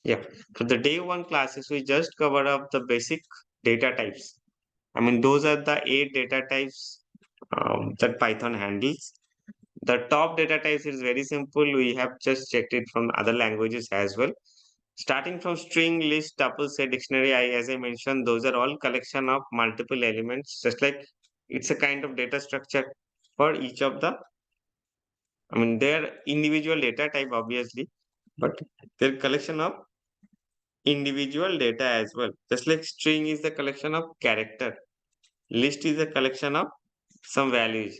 Yeah. For the day one classes, we just covered up the basic data types. I mean, those are the 8 data types that Python handles. The top data types is very simple. We have just checked it from other languages as well. Starting from string, list, tuple, set, dictionary, as I mentioned, those are all collection of multiple elements, just like it's a kind of data structure for each of the, I mean, they're individual data type, obviously, but they're collection of individual data as well. Just like string is the collection of character, list is a collection of some values.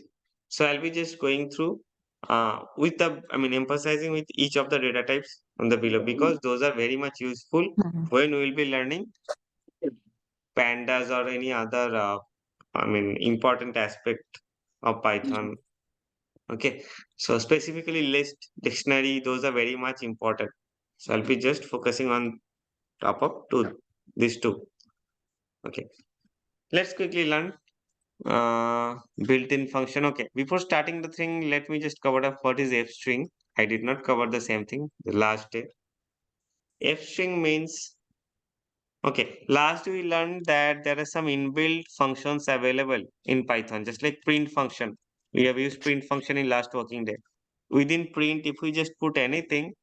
So I'll be just going through with the, I mean, emphasizing with each of the data types on the below because those are very much useful Mhm. when we will be learning pandas or any other, I mean, important aspect of Python. Okay. So specifically list, dictionary, those are very much important. So I'll be just focusing on top of these two. Okay. Let's quickly learn built-in function. Okay, before starting the thing, let me just cover up what is f string. I did not cover the same thing the last day. F string means, okay, last we learned that there are some inbuilt functions available in Python, just like print function. We have used print function in last working day. Within print, if we just put anything,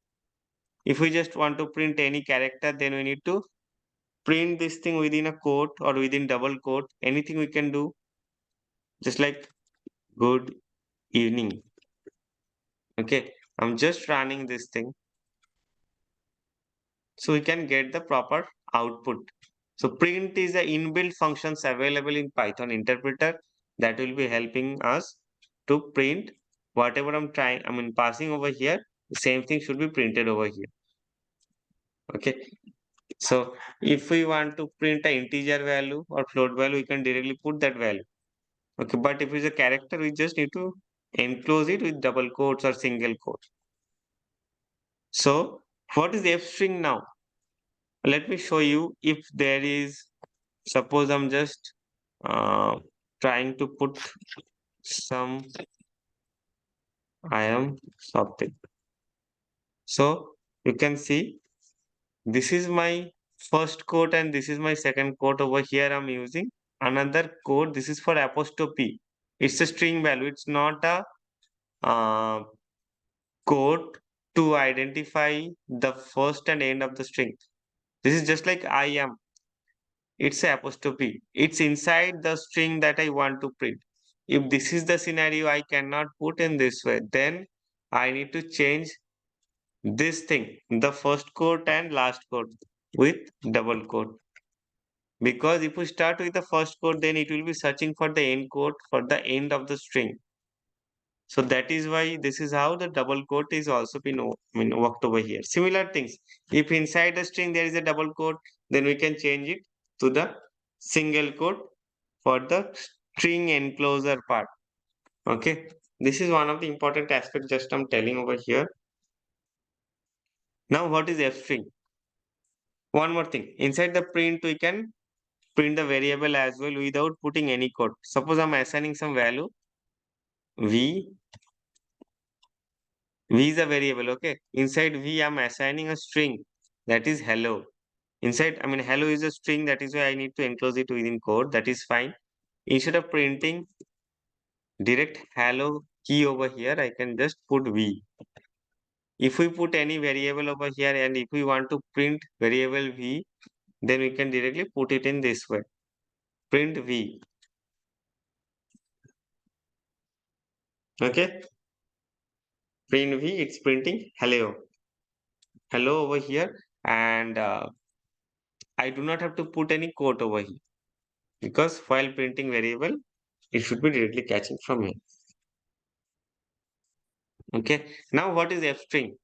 if we just want to print any character, then we need to print this thing within a quote or within double quote. Anything we can do, just like good evening. Okay, I'm just running this thing so we can get the proper output. So print is the inbuilt functions available in Python interpreter that will be helping us to print whatever I'm trying, I mean passing over here, the same thing should be printed over here. Okay, so if we want to print an integer value or float value, we can directly put that value. Okay, but if it's a character, we just need to enclose it with double quotes or single quotes. So what is f string now? Let me show you if there is, suppose I'm just uh, trying to put some, I am something. So you can see this is my first quote and this is my second quote. Over here I'm using another quote. This is for apostrophe. It's a string value. It's not a uh, quote to identify the first and end of the string. This is just like I am. It's a apostrophe. It's inside the string that I want to print. If this is the scenario I cannot put in this way, then I need to change this thing, the first quote and last quote with double quote. Because if we start with the first quote, then it will be searching for the end quote for the end of the string. So that is why this is how the double quote is also been worked over here. Similar things. If inside the string there is a double quote, then we can change it to the single quote for the string enclosure part. Okay. This is one of the important aspects just I'm telling over here. Now what is f string? One more thing. Inside the print, we can print the variable as well without putting any code. Suppose I'm assigning some value. V. V is a variable. Okay. Inside V, I'm assigning a string that is hello. Inside, I mean, hello is a string. That is why I need to enclose it within code. That is fine. Instead of printing direct hello key over here, I can just put V. If we put any variable over here and if we want to print variable V, then we can directly put it in this way. Print V. Okay. Print V, it's printing hello. Hello over here. And I do not have to put any quote over here because while printing variable, it should be directly catching from here. Okay. Now what is F string?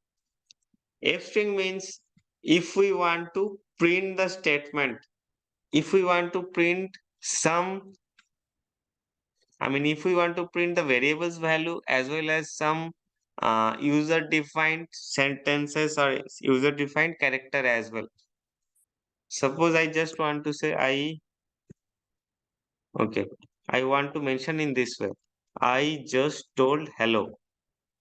F string means if we want to print the statement, if we want to print some, I mean, if we want to print the variables value as well as some user defined sentences or user defined character as well. Suppose I just want to say okay, I want to mention in this way. I just told hello.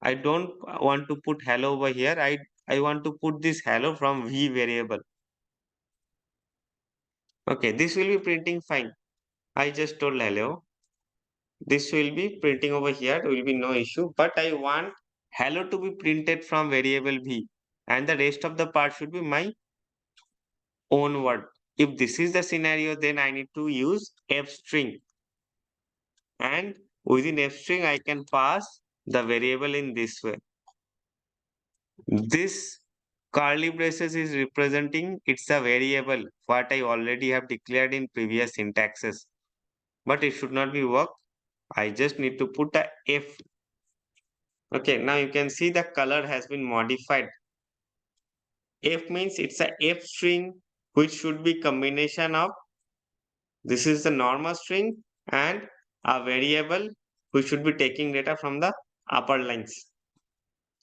I don't want to put hello over here. I I want to put this hello from v variable. Okay, this will be printing fine. I just told hello. This will be printing over here. There will be no issue. But I want hello to be printed from variable v. And the rest of the part should be my own word. If this is the scenario, then I need to use f string. And within f string, I can pass the variable in this way. This curly braces is representing it's a variable what I already have declared in previous syntaxes. But it should not be work. I just need to put a f. Okay, now you can see the color has been modified. F means it's a f string which should be combination of this is the normal string and a variable which should be taking data from the upper lines.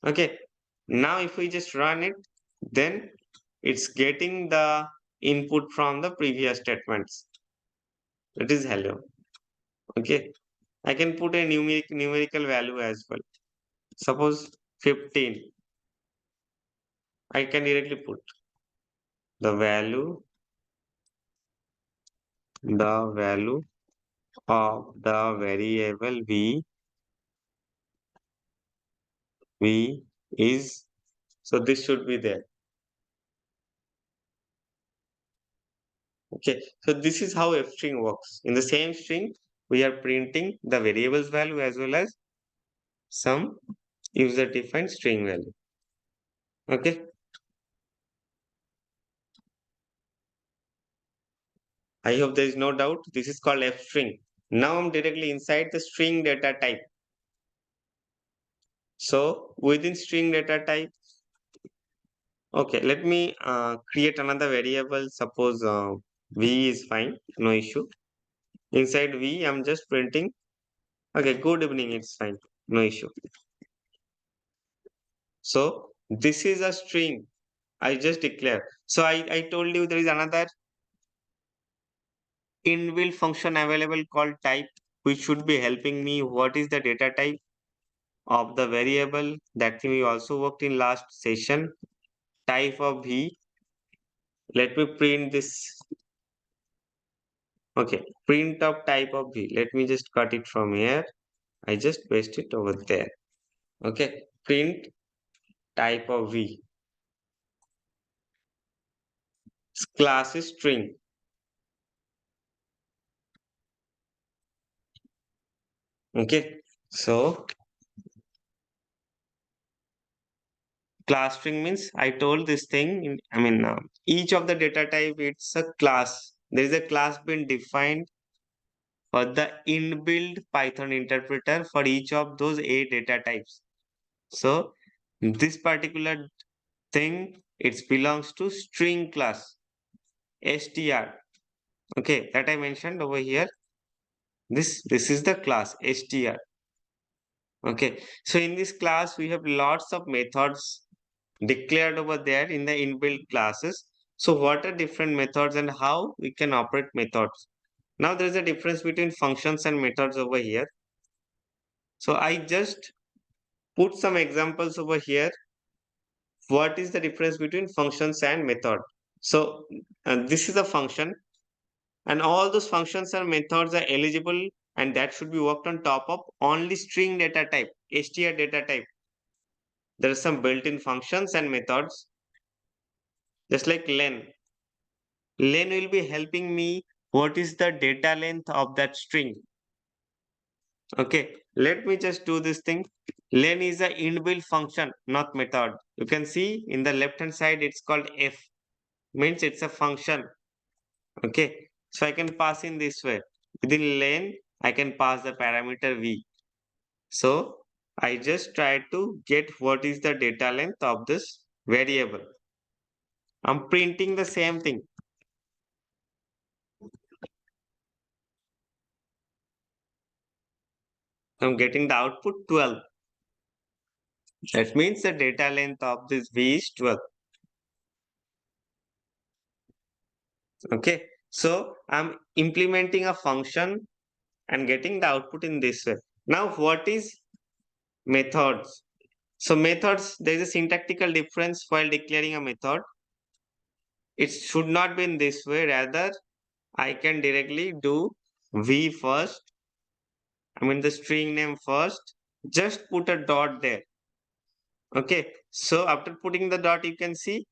Okay, now if we just run it, then it's getting the input from the previous statements. It is hello. Okay, I can put a numerical value as well. Suppose 15. I can directly put the value of the variable v is, so this should be there. Okay, so this is how f string works. In the same string, we are printing the variables value as well as some user defined string value. Okay, I hope there is no doubt. This is called f string. Now I'm directly inside the string data type. So within string data type, okay, let me create another variable. Suppose v is fine, no issue. Inside v, I'm just printing. Okay, good evening, it's fine, no issue. So this is a string I just declare. So I told you there is another inbuilt function available called type, which should be helping me. What is the data type of the variable? That thing we also worked in last session. Type of v. Let me print this. Okay, print of type of v. Let me just cut it from here. I just paste it over there. Okay, print type of v. Class is string. Okay, so class string means I told this thing. Each of the data type it's a class. There is a class being defined for the inbuilt Python interpreter for each of those 8 data types. So this particular thing it belongs to string class str. Okay, that I mentioned over here. This is the class str. Okay, so in this class we have lots of methods declared over there in the inbuilt classes. So what are different methods and how we can operate methods? Now there is a difference between functions and methods over here. So I just put some examples over here. What is the difference between functions and method? So this is a function and all those functions and methods are eligible and that should be worked on top of only string data type, str data type. There are some built-in functions and methods just like len. Len will be helping me what is the data length of that string. Okay, let me just do this thing. Len is a inbuilt function, not method. You can see in the left hand side, it's called f, means it's a function. Okay, so I can pass in this way. Within len, I can pass the parameter v. So I just try to get what is the data length of this variable. I'm printing the same thing. I'm getting the output 12. That means the data length of this v is 12. Okay, so I'm implementing a function and getting the output in this way. Now, what is methods? So methods, there is a syntactical difference while declaring a method. It should not be in this way. Rather, I can directly do v first. I mean the string name first. Just put a dot there. Okay. So after putting the dot, you can see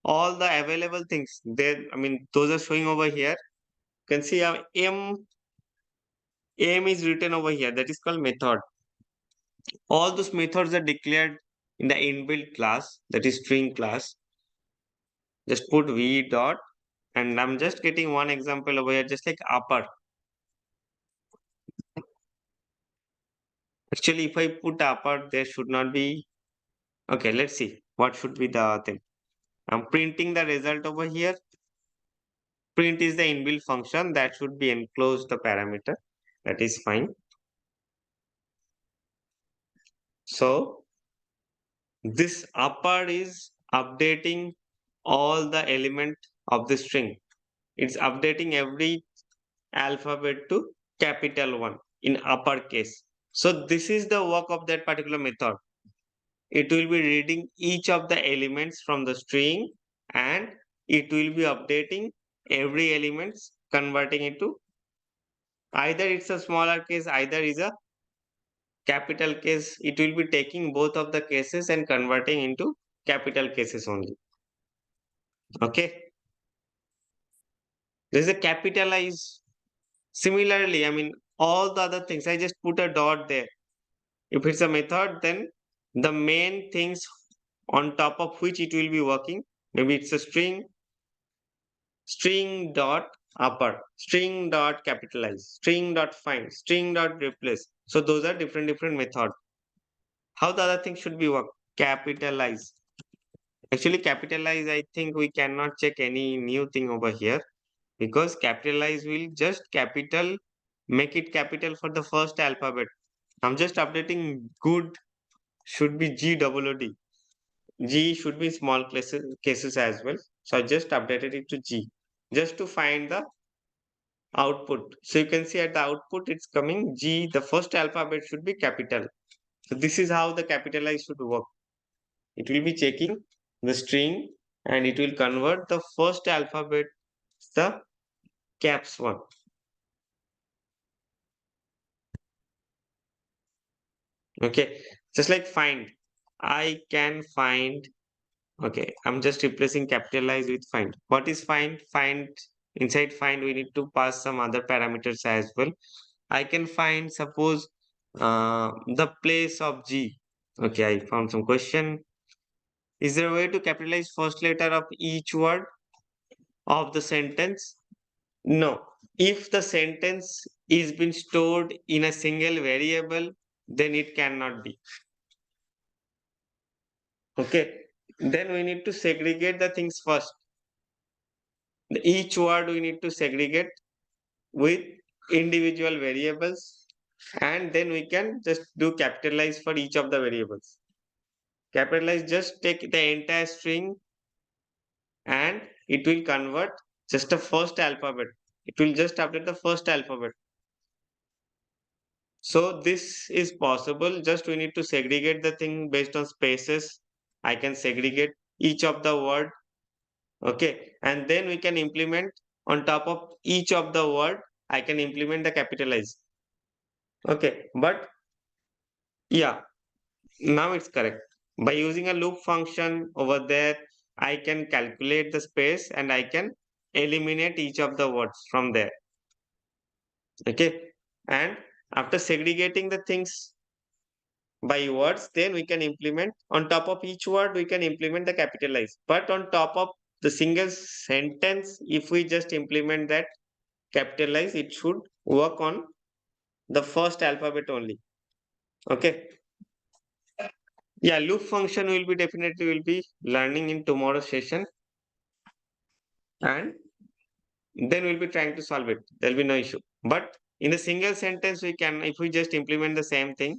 all the available things there. I mean, those are showing over here. You can see m is written over here. That is called method. All those methods are declared in the inbuilt class, that is string class. Just put v dot, and I'm just getting one example over here, just like upper. Actually, if I put upper, there should not be. Okay, let's see what should be the thing. I'm printing the result over here. Print is the inbuilt function that should be enclosed the parameter. That is fine. So this upper is updating all the element of the string. It's updating every alphabet to capital one in uppercase. So this is the work of that particular method. It will be reading each of the elements from the string, and it will be updating every elements, converting it to either it's a smaller case, either is a capital case. It will be taking both of the cases and converting into capital cases only. Okay. There is a capitalize. Similarly, I mean, all the other things, I just put a dot there. If it's a method, then the main things on top of which it will be working, maybe it's a string dot upper, string dot capitalize, string dot find, string dot replace. So those are different methods. How the other thing should be work? Capitalize. Actually, capitalize, I think we cannot check any new thing over here, because capitalize will just make it capital for the first alphabet. I'm just updating good should be GOOD. G should be small cases as well. So I just updated it to G just to find the output. So you can see at the output it's coming G. The first alphabet should be capital. So this is how the capitalize should work. It will be checking the string and it will convert the first alphabet, the caps one. Okay, just like find. I can find. Okay, I'm just replacing capitalize with find. What is find? Find, inside find we need to pass some other parameters as well. I can find, suppose, the place of G. Okay, I found some question. Is there a way to capitalize first letter of each word of the sentence? No. If the sentence is been stored in a single variable, then it cannot be. Okay. Then we need to segregate the things first. Each word we need to segregate with individual variables, and then we can just do capitalize for each of the variables. Capitalize, just take the entire string and it will convert just the first alphabet. It will just update the first alphabet. So this is possible. Just we need to segregate the thing based on spaces. I can segregate each of the word. Okay. And then we can implement on top of each of the word. I can implement the capitalize. Okay. But yeah, now it's correct. By using a loop function over there, I can calculate the space and I can eliminate each of the words from there. Okay. And after segregating the things by words, then we can implement on top of each word, we can implement the capitalize. But on top of the single sentence, if we just implement that capitalize, it should work on the first alphabet only. Okay. Yeah, loop function will be definitely will be learning in tomorrow's session, and then we'll be trying to solve it. There'll be no issue. But in a single sentence, we can, if we just implement the same thing,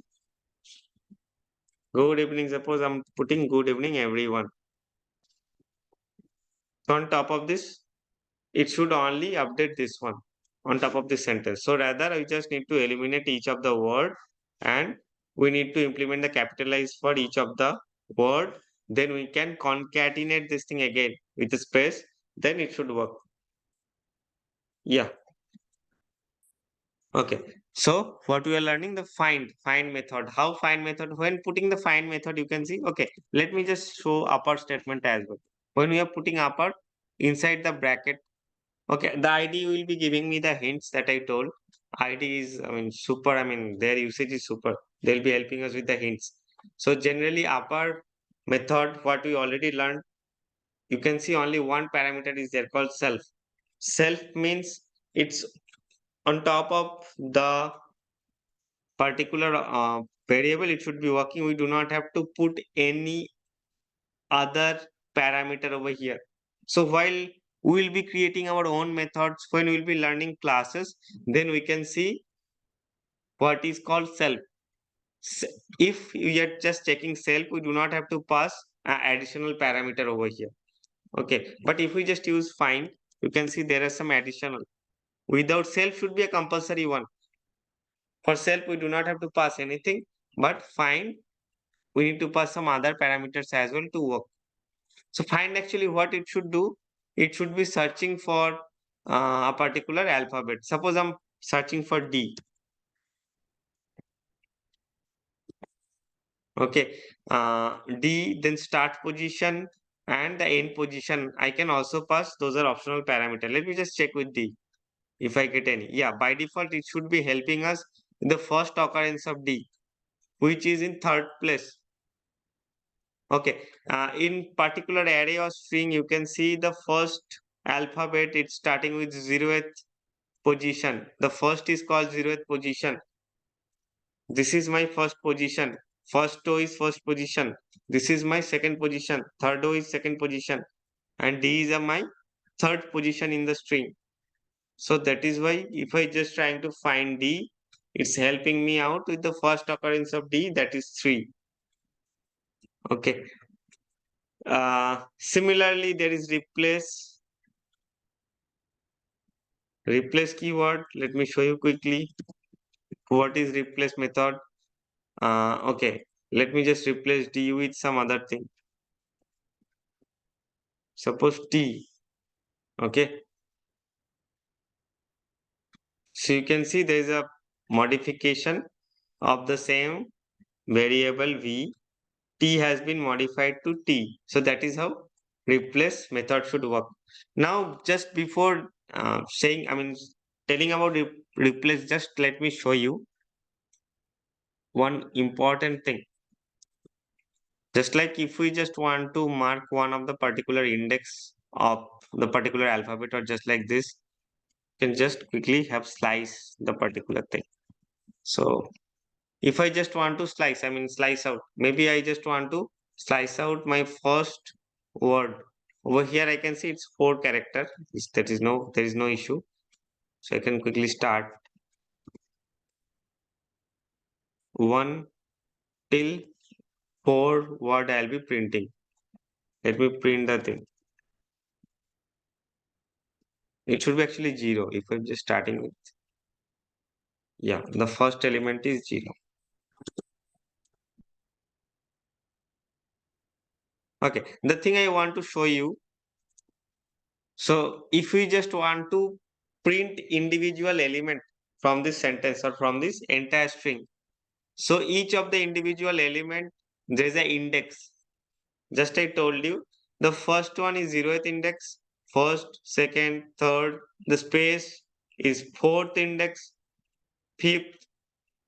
good evening, suppose I'm putting good evening everyone. So on top of this, it should only update this one on top of this sentence. So rather, I just need to eliminate each of the word and we need to implement the capitalize for each of the word. Then we can concatenate this thing again with the space. Then it should work. Yeah. Okay. So what we are learning, the find method. How find method? When putting the find method, you can see. Okay. Let me just show upper statement as well. When we are putting upper inside the bracket. Okay. The ID will be giving me the hints that I told. ID is, I mean, super. I mean, their usage is super. They'll be helping us with the hints. So generally upper method, what we already learned, you can see only one parameter is there called self. Self means it's on top of the particular variable it should be working. We do not have to put any other parameter over here. So while we will be creating our own methods, when we will be learning classes, then we can see what is called self. If we are just checking self, we do not have to pass additional parameter over here. Okay, but if we just use find, you can see there are some additional. Without self should be a compulsory one. For self, we do not have to pass anything, but find, we need to pass some other parameters as well to work. So find actually what it should do, it should be searching for a particular alphabet. Suppose I'm searching for D. Okay, D, then start position and the end position. I can also pass, those are optional parameter. Let me just check with D if I get any. Yeah, by default, it should be helping us in the first occurrence of D, which is in third place. Okay, in particular array or string, you can see the first alphabet, it's starting with 0th position. The first is called 0th position. This is my first position. First row is first position. This is my second position. Third row is second position. And D is my third position in the string. So that is why if I just trying to find D, it's helping me out with the first occurrence of D, that is 3. Okay. Similarly, there is replace keyword. Let me show you quickly what is replace method. Okay, let me just replace D with some other thing. Suppose T. Okay, so you can see there is a modification of the same variable V. T has been modified to T. So that is how replace method should work. Now, just before saying, I mean, telling about replace, just let me show you one important thing. Just like if we just want to mark one of the particular index of the particular alphabet or just like this, can just quickly have slice the particular thing. So if I just want to slice, I mean slice out, maybe I just want to slice out my first word. Over here I can see it's 4 character. There is no issue. So I can quickly start 1 till 4 word I'll be printing. Let me print the thing. It should be actually 0 if I'm just starting with. Yeah, the first element is 0. Okay, the thing I want to show you. So if we just want to print individual element from this sentence or from this entire string. So each of the individual element, there is an index. Just I told you, the first one is 0th index, first, second, third, the space is 4th index, 5th,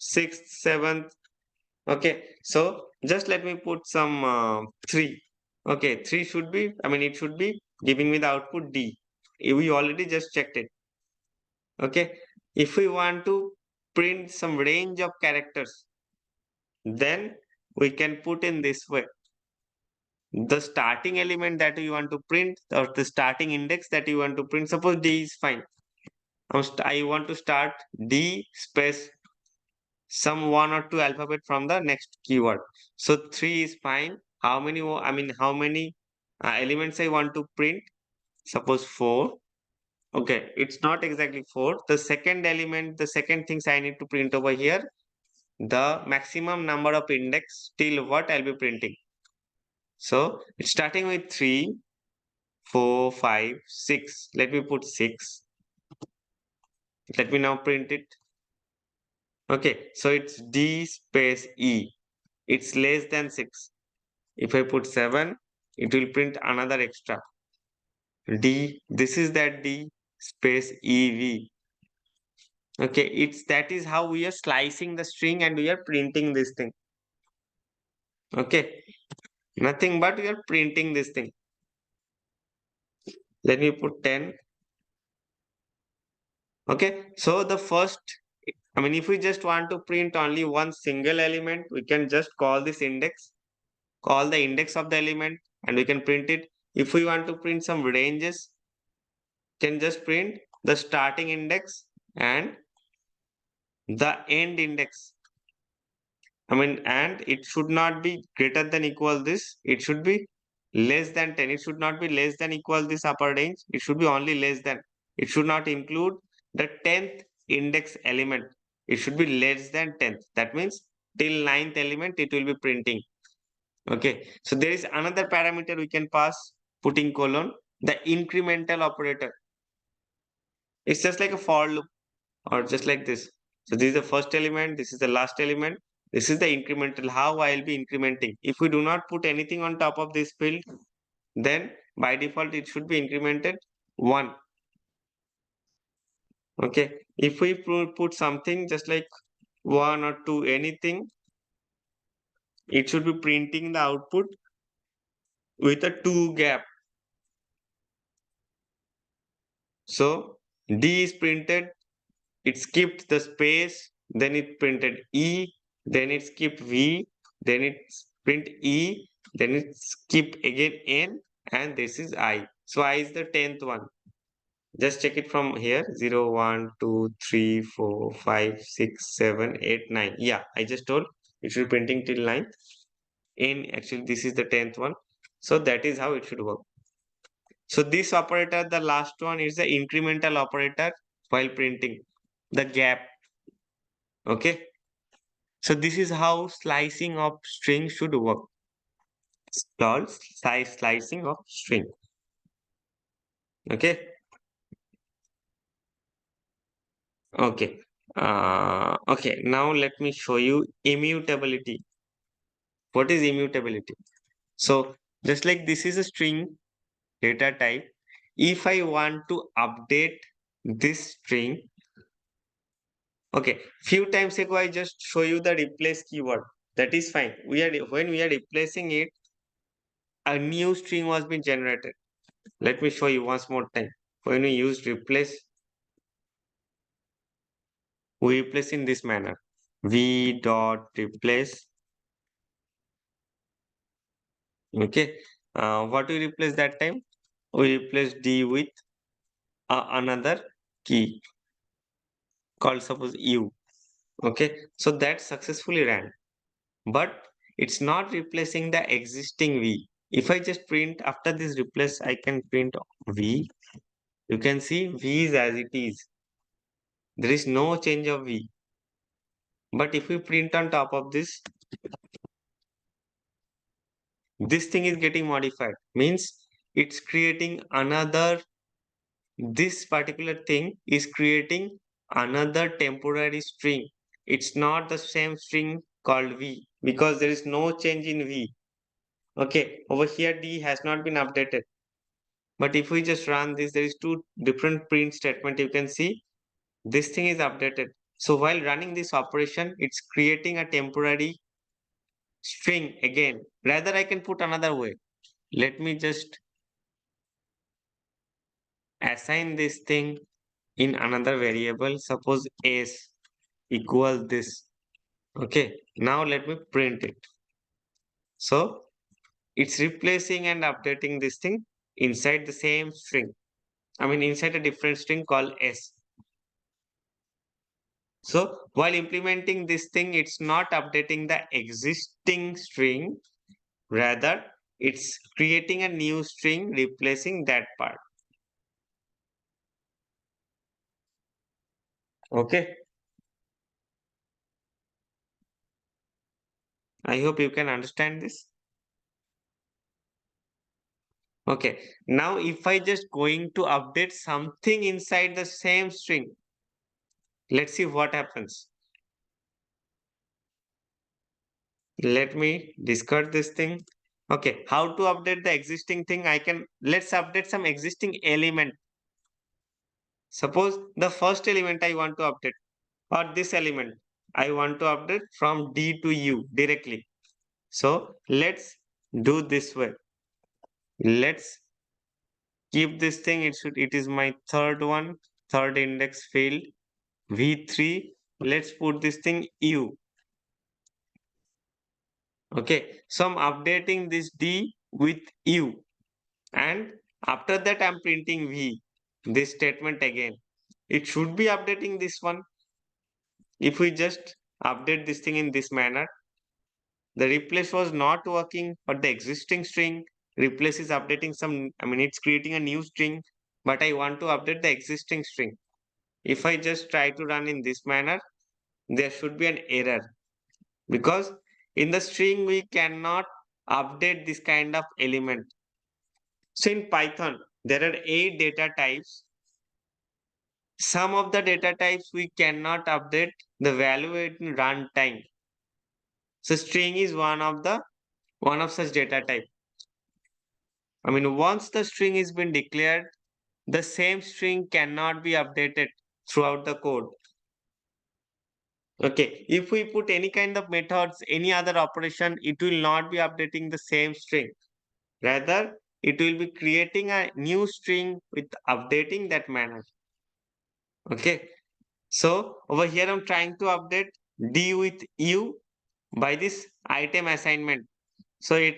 6th, 7th. Okay, so just let me put some 3. Okay, 3 should be, I mean, it should be giving me the output D. We already just checked it. Okay, if we want to print some range of characters, then we can put in this way. The starting element that you want to print or the starting index that you want to print, suppose D is fine. I want to start D space some 1 or 2 alphabet from the next keyword. So 3 is fine. How many, I mean, how many elements I want to print? Suppose 4. Okay, it's not exactly 4. The second element, the second things I need to print over here, the maximum number of index till what I'll be printing. So it's starting with 3, 4, 5, 6. Let me put 6. Let me now print it. Okay, so it's D space E. It's less than 6. If I put 7, it will print another extra. D, this is that D space EV. Okay, that is how we are slicing the string and we are printing this thing. Okay, nothing but we are printing this thing. Let me put 10. Okay, so the first, if we just want to print only one single element, we can just call this index, call the index of the element, and we can print it. If we want to print some ranges, can just print the starting index and the end index. And it should not be greater than equal this. It should be less than 10. It should not be less than equal this upper range. It should be only less than. It should not include the 10th index element. It should be less than 10th. That means till 9th element, it will be printing. Okay. So there is another parameter we can pass putting colon, the incremental operator. It's just like a for loop or just like this. So this is the first element. This is the last element. This is the incremental, how I'll be incrementing. If we do not put anything on top of this field, then by default, it should be incremented 1. Okay. If we put something just like 1 or 2, anything, it should be printing the output with a 2 gap. So D is printed, it skipped the space, then it printed E, then it skipped V, then it print E, then it skip again N, and this is I. So I is the 10th one. Just check it from here. 0, 1, 2, 3, 4, 5, 6, 7, 8, 9. Yeah, I just told it should be printing till 9th. N, actually this is the 10th one. So that is how it should work. So this operator, the last one, is the incremental operator while printing the gap. Okay. So this is how slicing of string should work. It's called slicing of string. Okay. Okay. Okay. Now let me show you immutability. What is immutability? So just like this is a string data type, if I want to update this string, okay, few times ago I just show you the replace keyword. That is fine. When we are replacing it, a new string was being generated. Let me show you once more time. When we use replace, we replace in this manner. V dot replace. Okay. What we replace that time? We replace D with another key called suppose U. Okay. So that successfully ran. But it's not replacing the existing V. If I just print after this replace, I can print V. You can see V is as it is. There is no change of V. But if we print on top of this, this thing is getting modified. Means it's creating another, this particular thing is creating another temporary string. It's not the same string called V because there is no change in V. Okay, over here D has not been updated. But if we just run this, there is two different print statement. You can see this thing is updated. So while running this operation, it's creating a temporary string again. Rather, I can put another way. Let me just assign this thing in another variable. Suppose s equal this. Okay. Now let me print it. So it's replacing and updating this thing inside the same string. Inside a different string called s. So while implementing this thing, it's not updating the existing string. Rather, it's creating a new string replacing that part. Okay. I hope you can understand this. Okay, now if I just going to update something inside the same string, let's see what happens. Let me discard this thing. Okay, how to update the existing thing? Let's update some existing element. Suppose the first element I want to update, or this element I want to update from D to U directly. So let's do this way. Let's keep this thing. It is my third index field V3. Let's put this thing U. Okay, so I'm updating this D with U, and after that I'm printing V, this statement again. It should be updating this one. If we just update this thing in this manner, the replace was not working, but the existing string replace is updating it's creating a new string, but I want to update the existing string. If I just try to run in this manner, there should be an error, because in the string we cannot update this kind of element. So in Python, there are 8 data types. Some of the data types we cannot update the value in runtime. So string is one of such data type. Once the string is been declared, the same string cannot be updated throughout the code. Okay, if we put any kind of methods, any other operation, it will not be updating the same string. Rather, it will be creating a new string with updating that manner. Okay, so over here I'm trying to update D with U by this item assignment. So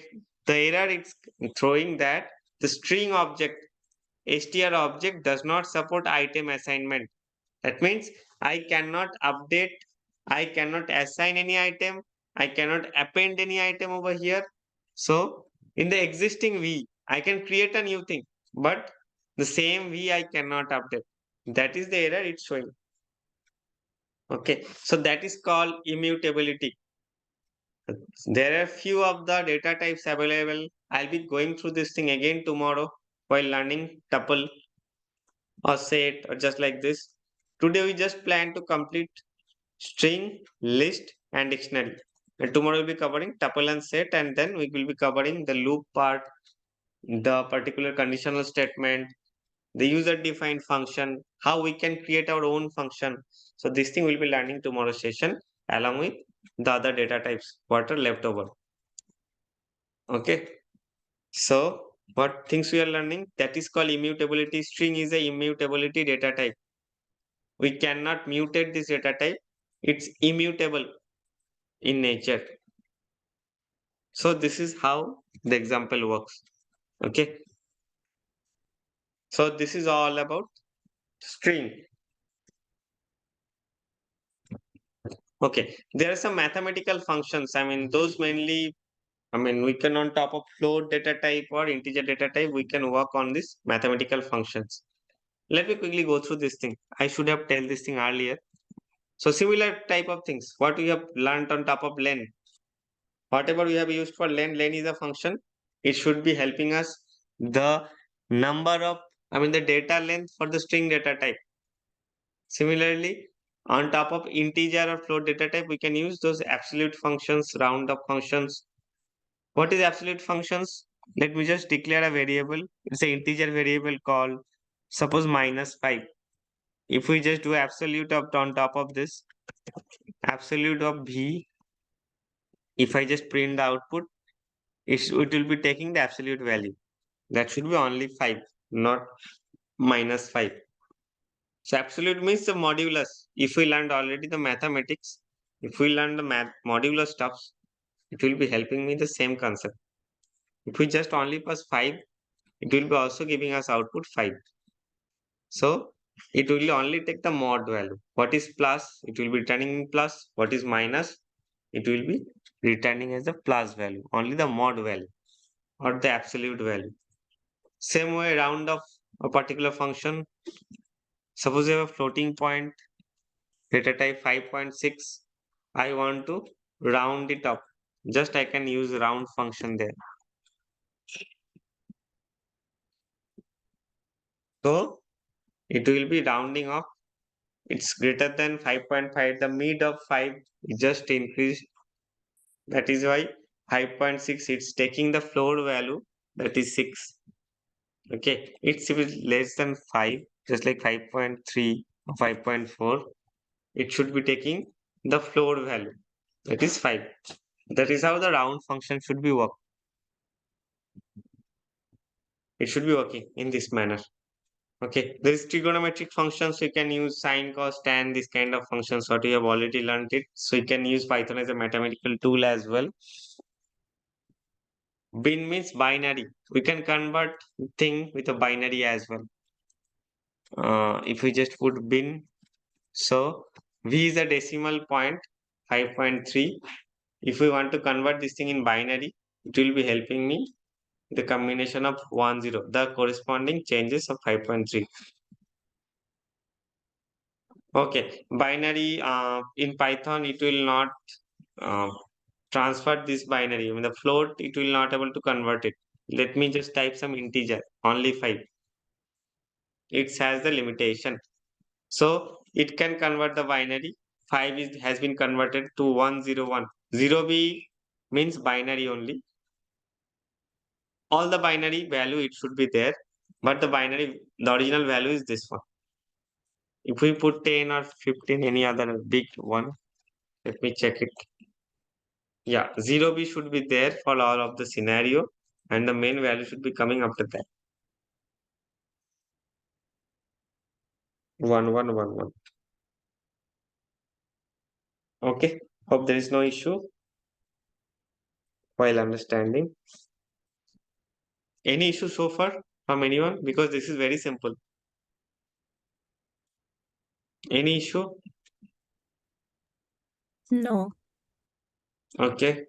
the error it's throwing that the string object str object does not support item assignment. That means I cannot update, I cannot assign any item, I cannot append any item over here. So in the existing V, I can create a new thing, but the same V I cannot update. That is the error it's showing. Okay, so that is called immutability. There are few of the data types available. I'll be going through this thing again tomorrow while learning tuple or set or just like this. Today we just plan to complete string, list and dictionary. And tomorrow we'll be covering tuple and set, and then we will be covering the loop part, the particular conditional statement, the user defined function, how we can create our own function. So this thing we'll be learning tomorrow session along with the other data types what are left over. Okay. So what things we are learning, that is called immutability. String is a immutability data type. We cannot mutate this data type. It's immutable in nature. So this is how the example works. Okay. So this is all about string. Okay. There are some mathematical functions. Those mainly, we can on top of float data type or integer data type, we can work on this mathematical functions. Let me quickly go through this thing. I should have told this thing earlier. So similar type of things. What we have learned on top of len. Whatever we have used for len is a function. It should be helping us the number of, the data length for the string data type. Similarly, on top of integer or float data type, we can use those absolute functions, roundup functions. What is absolute functions? Let me just declare a variable. It's an integer variable called, suppose, -5. If we just do absolute of on top of this, absolute of v, if I just print the output, it will be taking the absolute value. That should be only 5, not -5. So absolute means the modulus. If we learned already the mathematics, if we learn the modulus stuffs, it will be helping me the same concept. If we just only pass 5, it will be also giving us output 5. So it will only take the mod value. What is plus? It will be returning plus. What is minus? It will be returning as the plus value. Only the mod value or the absolute value. Same way round of a particular function. Suppose you have a floating point data type 5.6. I want to round it up. Just I can use round function there. So it will be rounding off. It's greater than 5.5. The mid of 5 is just increased. That is why 5.6, it's taking the floor value, that is 6. Okay, it's less than 5, just like 5.3 or 5.4. It should be taking the floor value, that is 5. That is how the round function should be work. It should be working in this manner. Okay, there is trigonometric functions. You can use sine, cos, tan, this kind of functions. What you have already learned it. So you can use Python as a mathematical tool as well. Bin means binary. We can convert thing with a binary as well. If we just put bin, so v is a decimal point, 5.3. If we want to convert this thing in binary, it will be helping me the combination of 1 0, the corresponding changes of 5.3. Okay, binary in Python, it will not uh, transfer this binary. I mean, the float, it will not able to convert it. Let me just type some integer, only 5. It has the limitation. So it can convert the binary. 5 has been converted to 101. 0b means binary only. All the binary value, it should be there. But the binary, the original value is this one. If we put 10 or 15, any other big one, let me check it. Yeah, 0b should be there for all of the scenario, and the main value should be coming after that. 1111. Okay, hope there is no issue while understanding. Any issue so far from anyone? Because this is very simple. Any issue? No. Okay.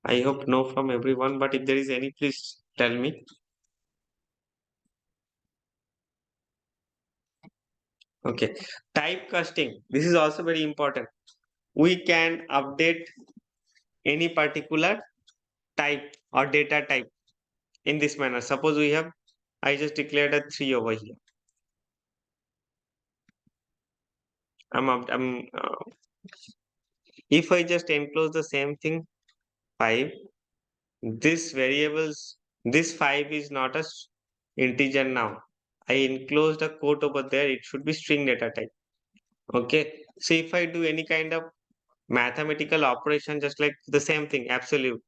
I hope no from everyone, but if there is any, please tell me. Okay. Typecasting. This is also very important. We can update any particular type or data type in this manner. Suppose we have, I just declared a 3 over here. If I just enclose the same thing, 5, this variables, this 5 is not a integer now. I enclosed a quote over there, it should be string data type. Okay, so if I do any kind of mathematical operation, just like the same thing, absolute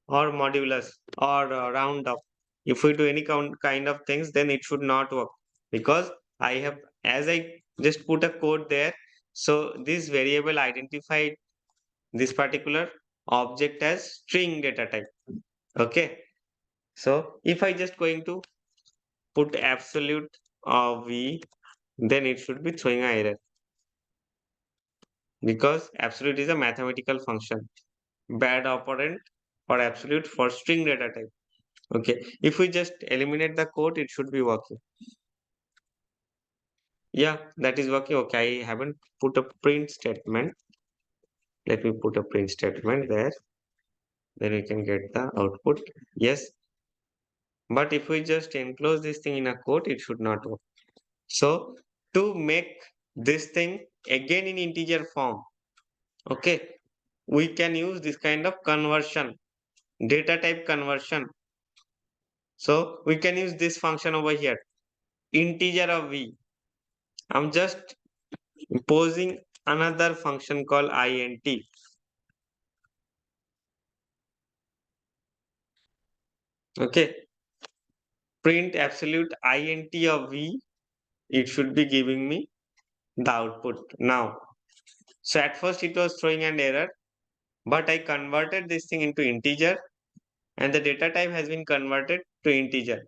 or modulus or round up, if we do any kind of things, then it should not work, because I have, as I just put a code there, so this variable identified this particular object as string data type. Okay, so if I just going to put absolute v, then it should be throwing an error, because absolute is a mathematical function. Bad operand for absolute for string data type. Okay, if we just eliminate the code, it should be working. Yeah, that is working. Okay, I haven't put a print statement. Let me put a print statement there. Then we can get the output. Yes, but if we just enclose this thing in a quote, it should not work. So to make this thing again in integer form, okay, we can use this kind of conversion, data type conversion. So we can use this function over here, integer of v. I'm just imposing another function called int. Okay, print absolute int of v. It should be giving me the output now. So at first it was throwing an error, but I converted this thing into integer, and the data type has been converted to integer.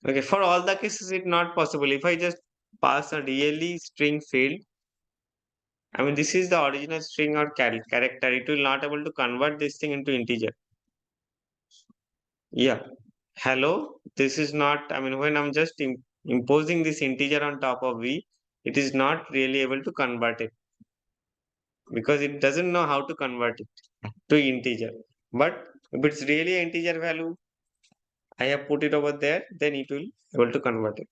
Okay, for all the cases, it's not possible. If I just pass a really string field, I mean, this is the original string or character. It will not able to convert this thing into integer. Yeah. Hello. This is not, I mean, when I'm just imposing this integer on top of v, it is not really able to convert it, because it doesn't know how to convert it to integer. But if it's really an integer value, I have put it over there, then it will able to convert it.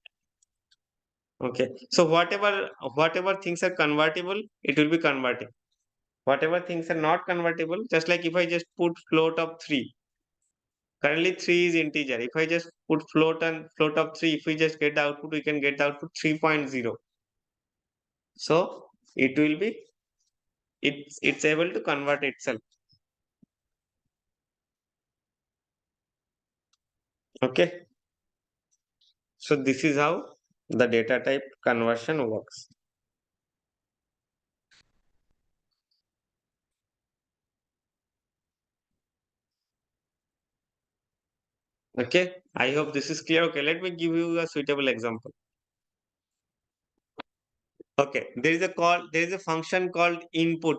Okay. So whatever things are convertible, it will be converting. Whatever things are not convertible, just like if I just put float of 3, currently 3 is integer. If I just put float and float of 3, if we just get the output, we can get the output 3.0. So it will be, it's able to convert itself. Okay. So this is how the data type conversion works. Okay. I hope this is clear. Okay. Let me give you a suitable example. Okay. There is a function called input.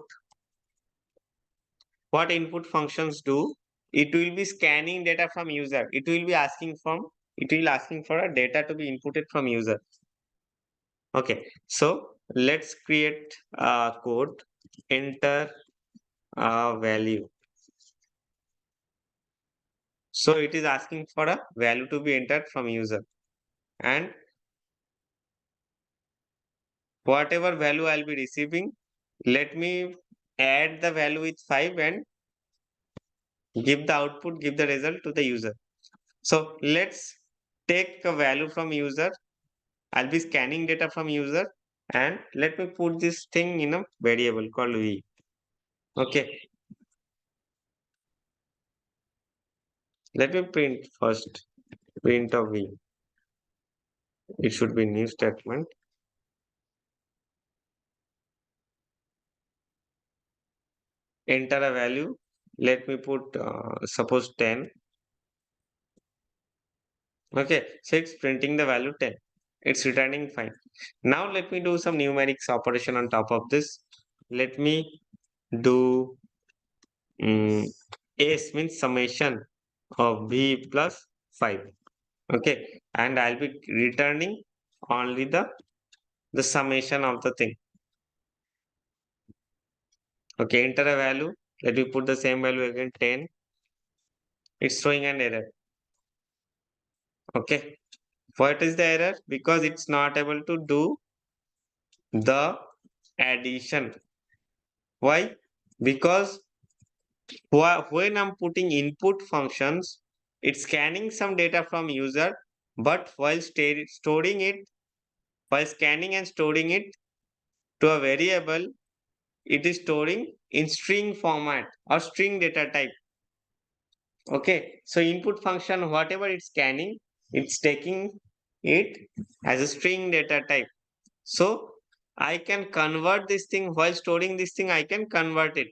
What input functions do? It will be scanning data from user. It will asking for a data to be inputted from user. Okay. So let's create a code. Enter a value. So it is asking for a value to be entered from user, and whatever value I'll be receiving, let me add the value with 5 and give the output, give the result to the user. So let's take a value from user. I'll be scanning data from user, and let me put this thing in a variable called v. Okay. Let me print first. Print of v. It should be new statement. Enter a value. Let me put suppose 10. Okay, so it's printing the value 10. It's returning fine. Now let me do some numerics operation on top of this. Let me do S means summation of V plus 5. Okay, and I'll be returning only the summation of the thing. Okay, enter a value. Let me put the same value again 10. It's showing an error. Okay, what is the error? Because it's not able to do the addition. Why? Because when I'm putting input functions, it's scanning some data from user, but storing it, while scanning and storing it to a variable, it is storing in string format or string data type. Okay, so input function, whatever it's scanning, it's taking it as a string data type. So I can convert this thing while storing this thing, I can convert it.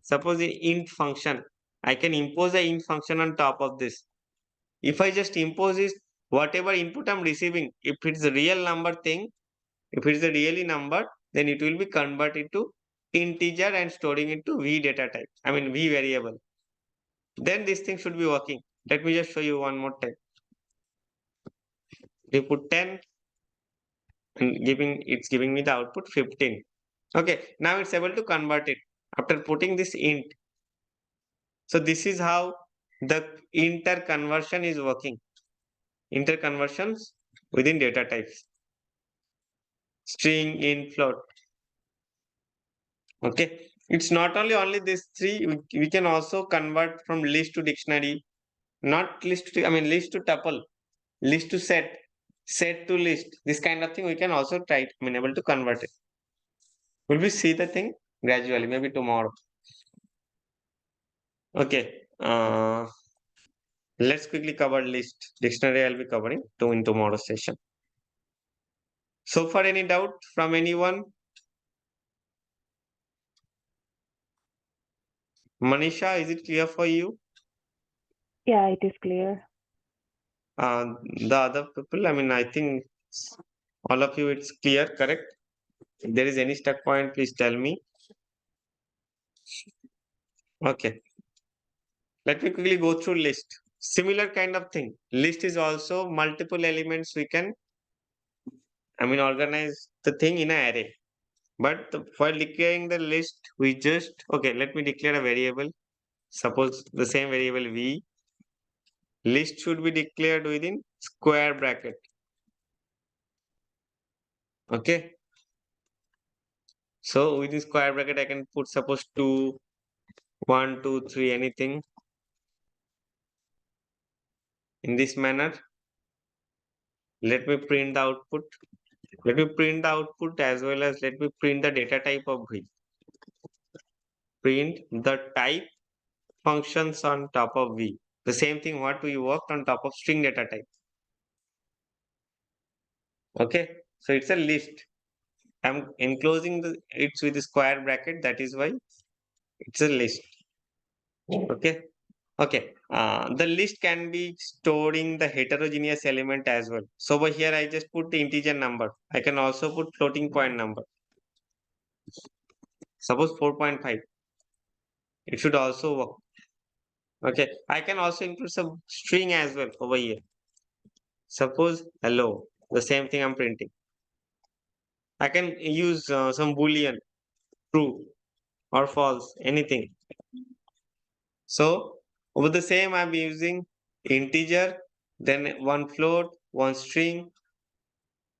Suppose the int function, I can impose the int function on top of this. If I just impose this, whatever input I'm receiving, if it's a real number thing, if it's a really number, then it will be converted to integer and storing it to v data type. I mean v variable. Then this thing should be working. Let me just show you one more time. We put 10 and it's giving me the output 15. Okay, now it's able to convert it after putting this int. So this is how the interconversion is working. Interconversions within data types. String, int, float. Okay. It's not only these three, we can also convert from list to dictionary, not list to, I mean list to tuple, list to set, set to list. This kind of thing we can also try, I mean able to convert it. Will we see the thing gradually, maybe tomorrow? Okay. Let's quickly cover list. Dictionary I'll be covering in tomorrow's session. So far, any doubt from anyone? Manisha, is it clear for you? Yeah, it is clear. The other people, I mean, I think all of you, it's clear, correct? If there is any stuck point, please tell me. Okay. Let me quickly go through list. Similar kind of thing. List is also multiple elements we can, I mean, organize the thing in an array. But while declaring the list, we just, okay, let me declare a variable. suppose the same variable v, list should be declared within square bracket. Okay. So within square bracket, I can put suppose 2, 1, 2, 3, anything in this manner. Let me print the output. Let me print the output as well as let me print the data type of v. Print the type functions on top of v. The same thing what we worked on top of string data type. Okay. So it's a list. I'm enclosing it's with a square bracket. That is why it's a list. Okay. Okay. The list can be storing the heterogeneous element as well. So over here, I just put the integer number. I can also put floating point number. Suppose 4.5. It should also work. Okay. I can also include some string as well over here. Suppose hello. The same thing I'm printing. I can use some boolean, true or false, anything. So over the same, I'm using integer, then one float, one string,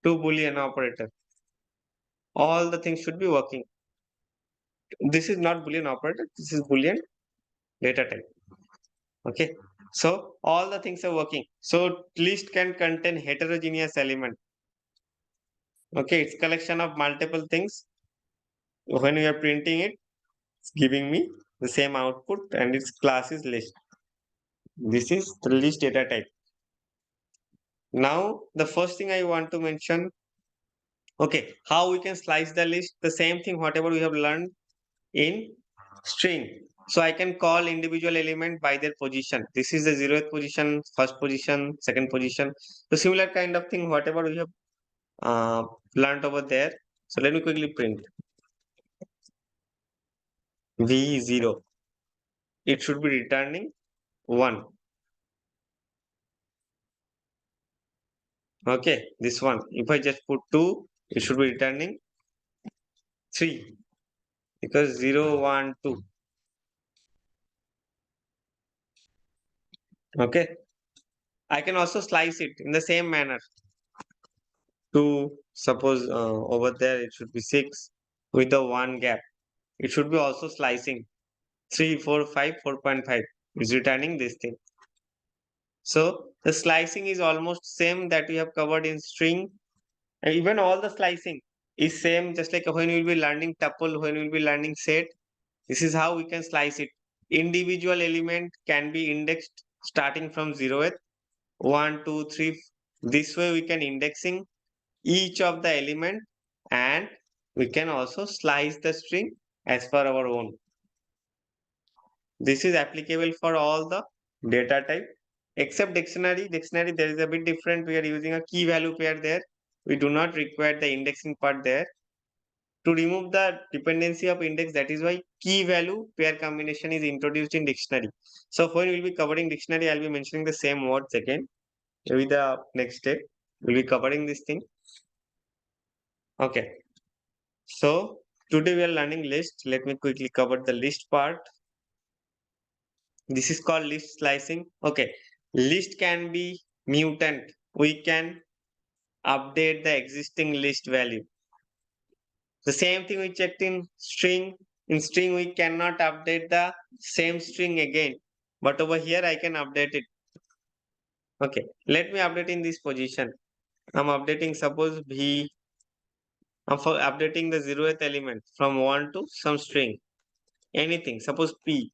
two boolean operator. All the things should be working. This is not boolean operator. This is boolean data type. Okay. So all the things are working. So list can contain heterogeneous element. Okay. It's collection of multiple things. When we are printing it, it's giving me the same output and its class is list. This is the list data type. Now, the first thing I want to mention, okay, how we can slice the list, the same thing, whatever we have learned in string. So I can call individual element by their position. This is the 0th position, first position, second position. So similar kind of thing, whatever we have learned over there. So let me quickly print v0. It should be returning 1. Okay, this one. If I just put 2, it should be returning 3 because 0, 1, 2. Okay. I can also slice it in the same manner. 2, suppose over there it should be 6 with the 1 gap. It should be also slicing. 3, 4, 5, 4.5 is returning this thing. So the slicing is almost same that we have covered in string. And even all the slicing is same, just like when we will be learning tuple, when we will be learning set. This is how we can slice it. Individual element can be indexed starting from 0th, 1, 2, 3. This way we can indexing each of the element and we can also slice the string as per our own. This is applicable for all the data type except dictionary. Dictionary, there is a bit different. We are using a key value pair there. We do not require the indexing part there. To remove the dependency of index, that is why key value pair combination is introduced in dictionary. So when we'll be covering dictionary, I'll be mentioning the same words again. Maybe the next step, we'll be covering this thing. Okay. So today we are learning list. Let me quickly cover the list part. This is called list slicing. Okay. List can be mutant. We can update the existing list value. The same thing we checked in string. In string, we cannot update the same string again. But over here, I can update it. Okay. Let me update in this position. I'm updating, suppose v. I'm for updating the 0th element from 1 to some string. Anything. Suppose p.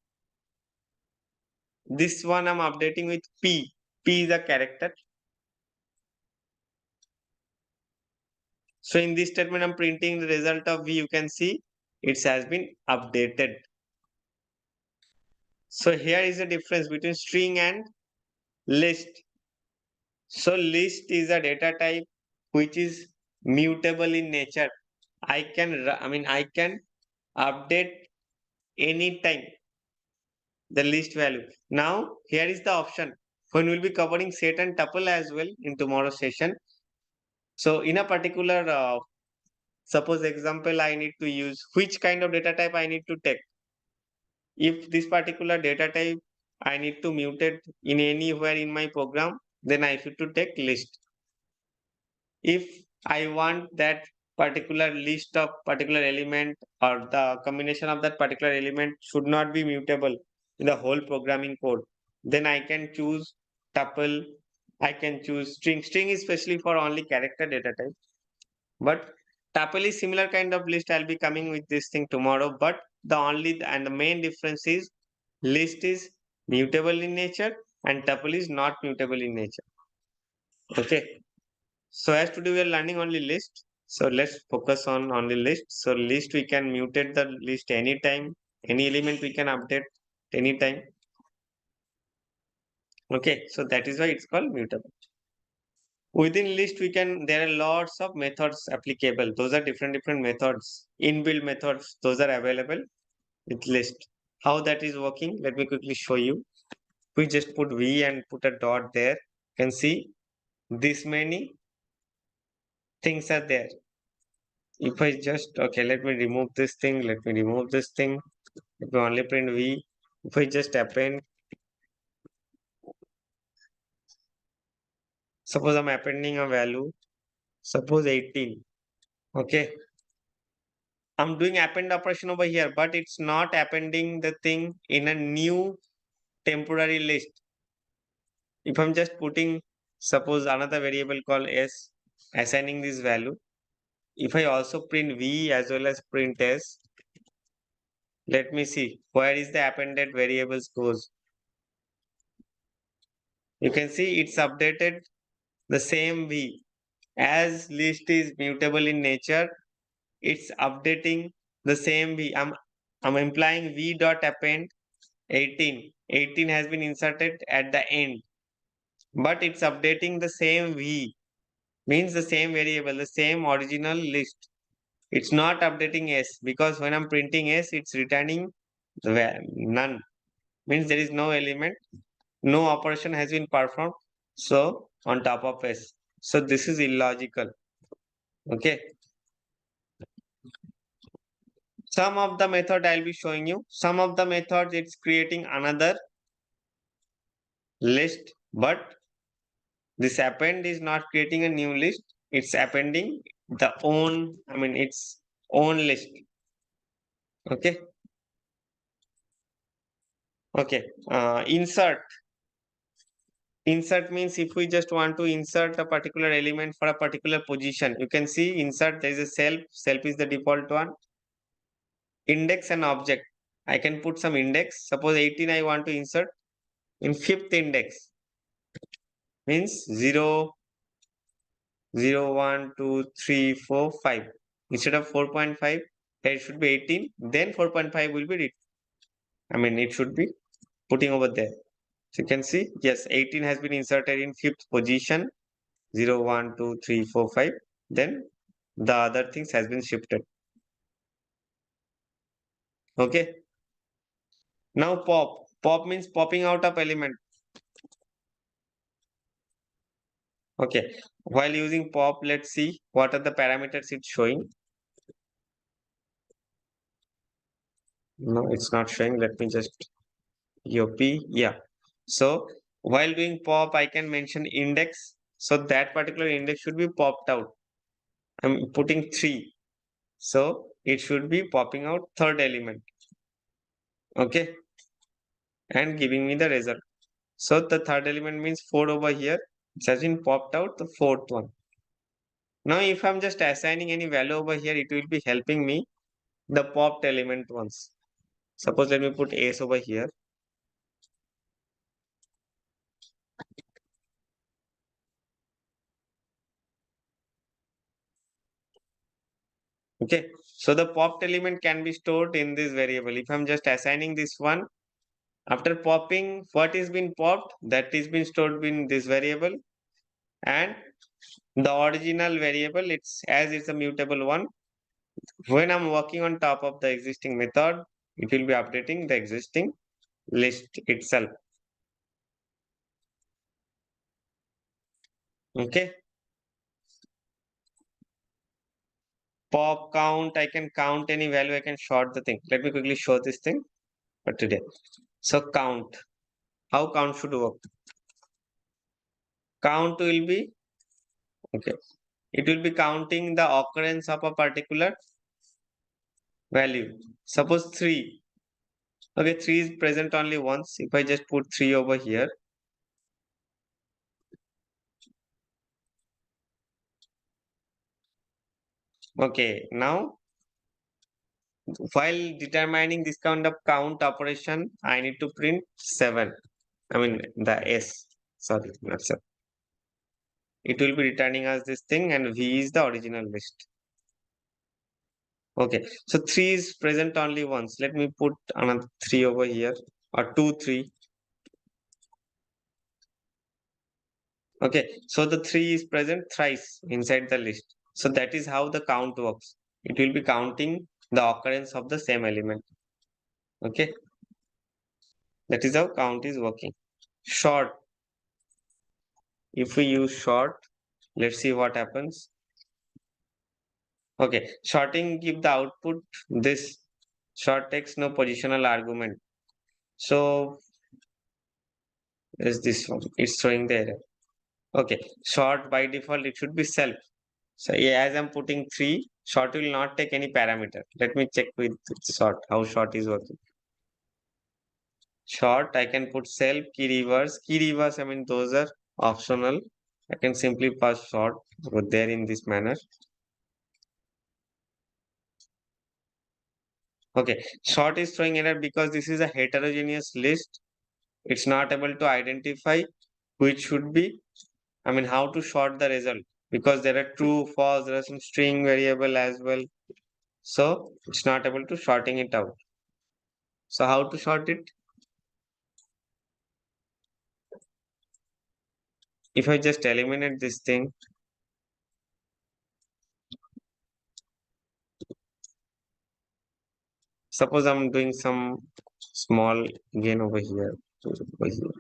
This one I'm updating with p. P is a character. So in this statement, I'm printing the result of v. You can see it has been updated. So here is the difference between string and list. So list is a data type which is mutable in nature. I can update anytime the list value. Now here is the option. When we'll be covering set and tuple as well in tomorrow's session. So in a particular suppose example, I need to use which kind of data type I need to take. If this particular data type I need to mutate in anywhere in my program, then I should to take list. If I want that particular list of particular element or the combination of that particular element should not be mutable in the whole programming code, then I can choose tuple, I can choose string. String is especially for only character data type. But tuple is similar kind of list. I'll be coming with this thing tomorrow. But the only and the main difference is list is mutable in nature and tuple is not mutable in nature. Okay. So as today we are learning only list. So let's focus on only list. So list we can mutate the list anytime. Any element we can update anytime. Okay. So that is why it's called mutable. Within list we can there are lots of methods applicable. Those are different methods. Inbuilt methods. Those are available with list. How that is working? Let me quickly show you. We just put V and put a dot there. You can see this many things are there. If I just, okay, let me remove this thing, let me remove this thing. If I only print V, if I just append, suppose I'm appending a value, suppose 18, okay. I'm doing append operation over here, but it's not appending the thing in a new temporary list. If I'm just putting, suppose another variable called S, assigning this value, if I also print V as well as print S, let me see where is the appended variables goes. You can see it's updated the same V. As list is mutable in nature, it's updating the same V. I'm implying V dot append 18. 18 has been inserted at the end, but it's updating the same V, means the same variable, the same original list. It's not updating S because when I'm printing S, it's returning none. Means there is no element, no operation has been performed. So on top of S. So this is illogical. Okay. Some of the method I'll be showing you. Some of the methods it's creating another list, but this append is not creating a new list. It's appending the own, its own list. Okay. Okay. Insert. Insert means if we just want to insert a particular element for a particular position, you can see insert, there is a self. Self is the default one. Index and object. I can put some index. Suppose 18 I want to insert in fifth index. Means 0, 0, 1, 2, 3, 4, 5. Instead of 4.5, it should be 18. Then 4.5 will be, it should be putting over there. So you can see, yes, 18 has been inserted in fifth position. 0, 1, 2, 3, 4, 5. Then the other things has been shifted. Okay. Now pop. Pop means popping out of element. Okay. While using pop, let's see what are the parameters it's showing. No, it's not showing. Let me just UP. Yeah. So while doing pop, I can mention index. So that particular index should be popped out. I'm putting 3. So it should be popping out third element. Okay. And giving me the result. So the third element means 4 over here. It has been popped out the fourth one. Now if I'm just assigning any value over here, it will be helping me the popped element once. Suppose let me put S over here. Okay. So the popped element can be stored in this variable. If I'm just assigning this one, after popping, what is been popped, that is been stored in this variable. And the original variable, it's a mutable one. When I'm working on top of the existing method, it will be updating the existing list itself. Okay. Pop count, I can count any value, I can short the thing. Let me quickly show this thing. for today. So count. How count should work? Count will be, okay, it will be counting the occurrence of a particular value. Suppose 3. Okay, 3 is present only once. If I just put 3 over here, okay, now while determining this kind of count operation, I need to print 7. I mean the S. Sorry, not 7. It will be returning us this thing, and V is the original list. Okay, so 3 is present only once. Let me put another 3 over here, or 2, 3. Okay, so the 3 is present thrice inside the list. So that is how the count works. It will be counting the occurrence of the same element. Okay, that is how count is working. Sort. If we use sort, let's see what happens. Okay, sorting give the output this. Sort takes no positional argument. So is this one? It's showing the error. Okay, sort by default it should be self. So yeah, as I'm putting 3, sort will not take any parameter. Let me check with sort how sort is working. Sort I can put self, key reverse. Key reverse, I mean those are optional. I can simply pass sort over there in this manner. Okay, sort is throwing error because this is a heterogeneous list. It's not able to identify which should be, I mean, how to sort the result, because there are true, false, there are some string variable as well. So it's not able to sorting it out. So how to sort it? If I just eliminate this thing, suppose I'm doing some small gain over here, over here.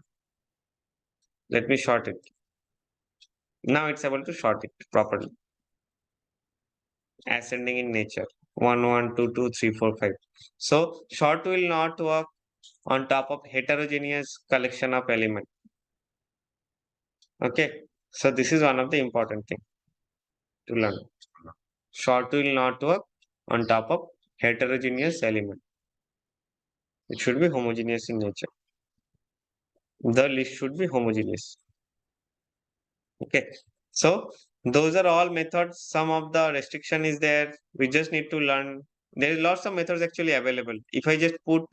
Let me sort it. Now it's able to sort it properly. Ascending in nature. 1, 1, 2, 2, 3, 4, 5. So sort will not work on top of heterogeneous collection of element. Okay. So this is one of the important thing to learn. Sort will not work on top of heterogeneous element. It should be homogeneous in nature. The list should be homogeneous. Okay. So those are all methods. Some of the restriction is there. We just need to learn. There is lots of methods actually available. If I just put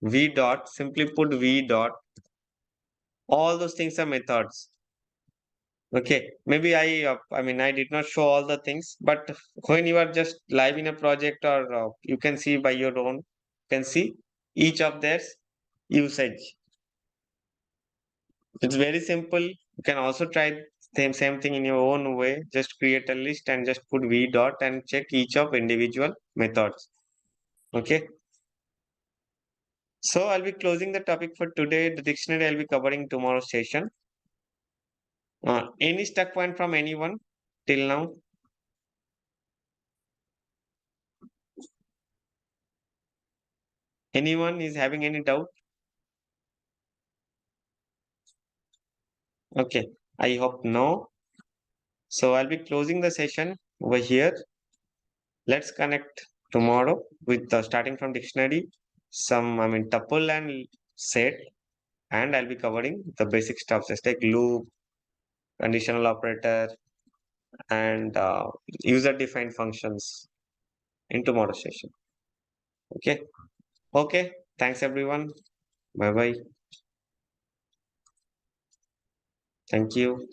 V dot, simply put V dot, all those things are methods. Okay, maybe I mean, I did not show all the things, but when you are just live in a project, or you can see by your own, can see each of their usage. It's very simple. You can also try same thing in your own way. Just create a list and just put V dot and check each of individual methods. Okay. So I'll be closing the topic for today. The dictionary I'll be covering tomorrow's session. Any stuck point from anyone till now? Anyone is having any doubt? Okay, I hope no. So I'll be closing the session over here. Let's connect tomorrow with starting from dictionary, some, I mean, tuple and set, and I'll be covering the basic stuff just like loop, conditional operator, and user defined functions in tomorrow's session. Okay. Okay. Thanks everyone. Bye bye. Thank you.